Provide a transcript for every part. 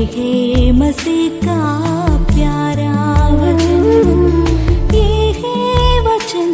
है मसीह का प्यारा वचन, ये है वचन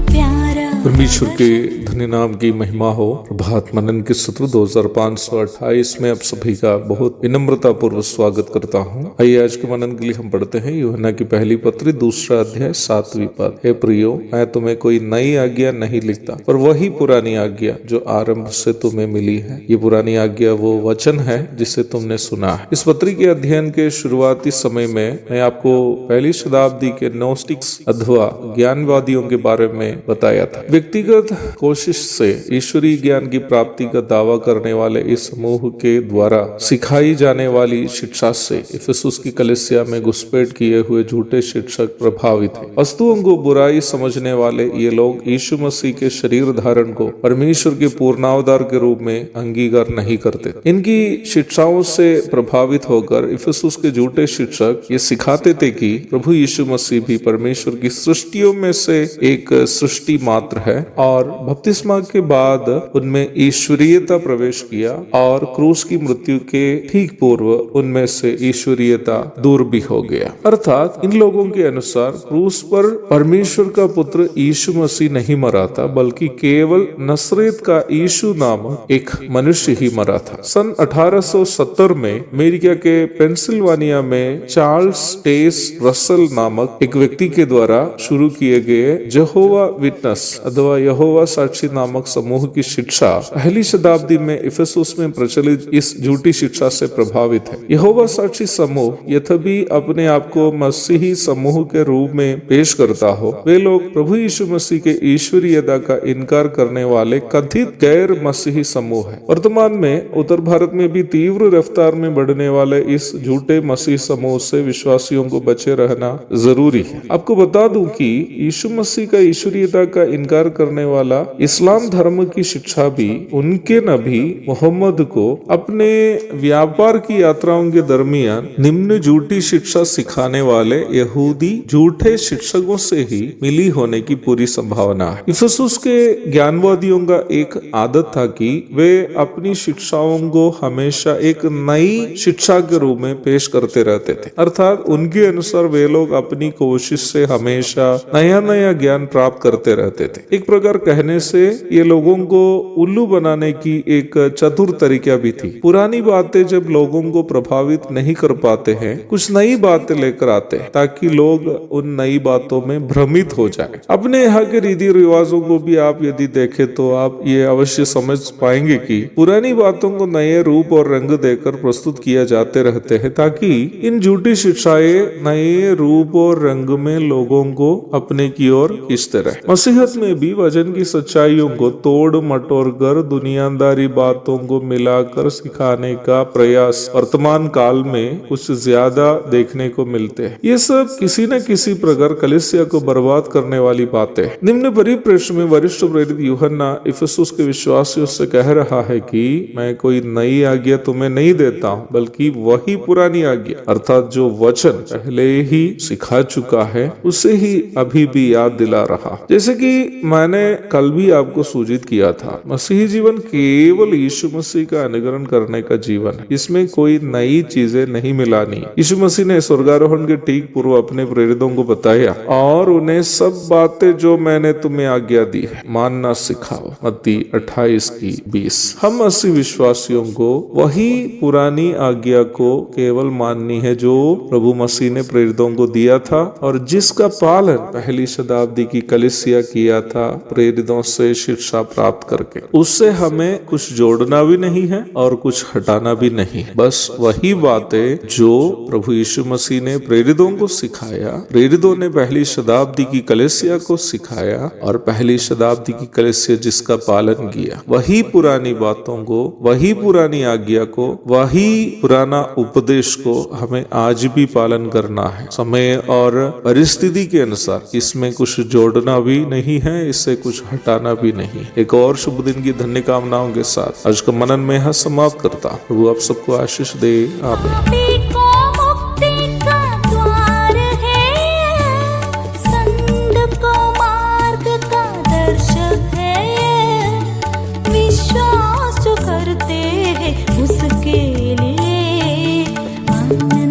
प्यारा। परमेश्वर के धन्य नाम की महिमा हो। प्रभात मनन के सत्र 2528 में आप सभी का बहुत विनम्रता पूर्वक स्वागत करता हूँ। आइए आज के मनन के लिए हम पढ़ते हैं यूहन्ना की पहली पत्री 2 अध्याय 7वीं पद। हे प्रियो, मैं तुम्हें कोई नई आज्ञा नहीं लिखता, पर वही पुरानी आज्ञा जो आरंभ से तुम्हें मिली है। ये पुरानी आज्ञा वो वचन है जिसे तुमने सुना है। इस पत्री के अध्ययन के शुरुआती समय में मैं आपको पहली शताब्दी के नोस्टिक्स अथवा ज्ञानवादियों के बारे में बताया था। व्यक्तिगत कोशिश से ईश्वरीय ज्ञान की प्राप्ति का दावा करने वाले इस समूह के द्वारा सिखाई जाने वाली शिक्षा से इफिसुस की कलीसिया में घुसपैठ किए हुए झूठे शिक्षक प्रभावित हैं। वस्तुओं को बुराई समझने वाले ये लोग यीशु मसीह के शरीर धारण को परमेश्वर के पूर्णावतार के रूप में अंगीकार नहीं करते। इनकी शिक्षाओं से प्रभावित होकर इफिसुस के झूठे शिक्षक ये सिखाते थे कि प्रभु यीशु मसीह भी परमेश्वर की सृष्टियों में से एक सृष्टि मात्र है और बपतिस्मा के बाद उनमें ईश्वरीयता प्रवेश किया और क्रूस की मृत्यु के ठीक पूर्व उनमें से ईश्वरीयता दूर भी हो गया। अर्थात इन लोगों के अनुसार क्रूस पर परमेश्वर का पुत्र यीशु मसीह नहीं मरा था, बल्कि केवल नसरेत का यीशु नामक एक मनुष्य ही मरा था। सन 1870 में अमेरिका के पेंसिल्वानिया में चार्ल्स टेस रसल नामक एक व्यक्ति के द्वारा शुरू किए गए यहोवा विटनेस अथवा यहोवा साक्षी नामक समूह की शिक्षा पहली शताब्दी में इफिसुस में प्रचलित इस झूठी शिक्षा से प्रभावित है। यहोवा साक्षी समूह यद्यपि अपने आप को मसीही समूह के रूप में पेश करता हो, वे लोग प्रभु यीशु मसीह के ईश्वरीयता का इनकार करने वाले कथित गैर मसीही समूह है। वर्तमान में उत्तर भारत में भी तीव्र रफ्तार में बढ़ने वाले इस झूठे मसीह समूह से विश्वासियों को बचे रहना जरूरी है। आपको बता दूं कि यीशु मसीह का ईश्वरीयता का इनकार करने वाला इस्लाम धर्म की शिक्षा भी उनके नबी मोहम्मद को अपने व्यापार की यात्राओं के दरमियान निम्न झूठी शिक्षा सिखाने वाले यहूदी झूठे शिक्षकों से ही मिली होने की पूरी संभावना है। इफिसुस के ज्ञानवादियों का एक आदत था कि वे अपनी शिक्षाओं को हमेशा एक नई शिक्षा के रूप में पेश करते रहते थे। अर्थात उनके अनुसार वे लोग अपनी कोशिश से हमेशा नया नया ज्ञान प्राप्त करते रहते थे। एक प्रकार कहने से ये लोगों को उल्लू बनाने की एक चतुर तरीका भी थी। पुरानी बातें जब लोगों को प्रभावित नहीं कर पाते हैं, कुछ नई बातें लेकर आते हैं ताकि लोग उन नई बातों में भ्रमित हो जाएं। अपने यहाँ के रीति रिवाजों को भी आप यदि देखें तो आप ये अवश्य समझ पाएंगे कि पुरानी बातों को नए रूप और रंग देकर प्रस्तुत किया जाते रहते हैं ताकि इन झूठी शिक्षाएं नए रूप और रंग में लोगों को अपने की ओर खींचते रहे। मसीहत में भी वचन की सच्चाइयों को तोड़ मटोड़ कर दुनियादारी बातों को मिलाकर सिखाने का प्रयास वर्तमान काल में कुछ ज्यादा देखने को मिलते हैं। ये सब किसी न किसी प्रकार कलीसिया को बर्बाद करने वाली बातें। निम्न परिप्रेक्ष्य में वरिष्ठ प्रेरित यूहन्ना इफिसुस के विश्वासियों से कह रहा है कि मैं कोई नई आज्ञा तुम्हें नहीं देता हूँ, बल्कि वही पुरानी आज्ञा अर्थात जो वचन पहले ही सिखा चुका है उसे ही अभी भी याद दिला रहा। जैसे कि मैंने कल भी आपको सूचित किया था, मसीही जीवन केवल यीशु मसीह का अनुकरण करने का जीवन है। इसमें कोई नई चीजें नहीं मिलानी। यीशु मसीह ने स्वर्गारोहण के ठीक पूर्व अपने प्रेरितों को बताया और उन्हें सब बातें जो मैंने तुम्हें आज्ञा दी है मानना सिखाओ। मत्ती 28:20। हम मसीह विश्वासियों को वही पुरानी आज्ञा को केवल माननी है जो प्रभु मसीह ने प्रेरितों को दिया था और जिसका पालन पहली शताब्दी की कलीसिया किया था प्रेरितों से शिक्षा प्राप्त करके। उससे हमें कुछ जोड़ना भी नहीं है और कुछ हटाना भी नहीं, बस वही बातें जो प्रभु यीशु मसीह ने प्रेरितों को सिखाया, प्रेरितों ने पहली शताब्दी की कलीसिया को सिखाया और पहली शताब्दी की कलीसिया जिसका पालन किया, वही पुरानी बातों को, वही पुरानी आज्ञा को, वही पुराना उपदेश को हमें आज भी पालन करना है। समय और परिस्थिति के अनुसार इसमें कुछ जोड़ना भी नहीं है, इससे कुछ हटाना भी नहीं। एक और शुभ दिन की धन्य कामनाओं के साथ आज का मनन में यहाँ समाप्त करता। प्रभु आप सबको आशीष दे। आमीन। करते हैं उसके लिए ना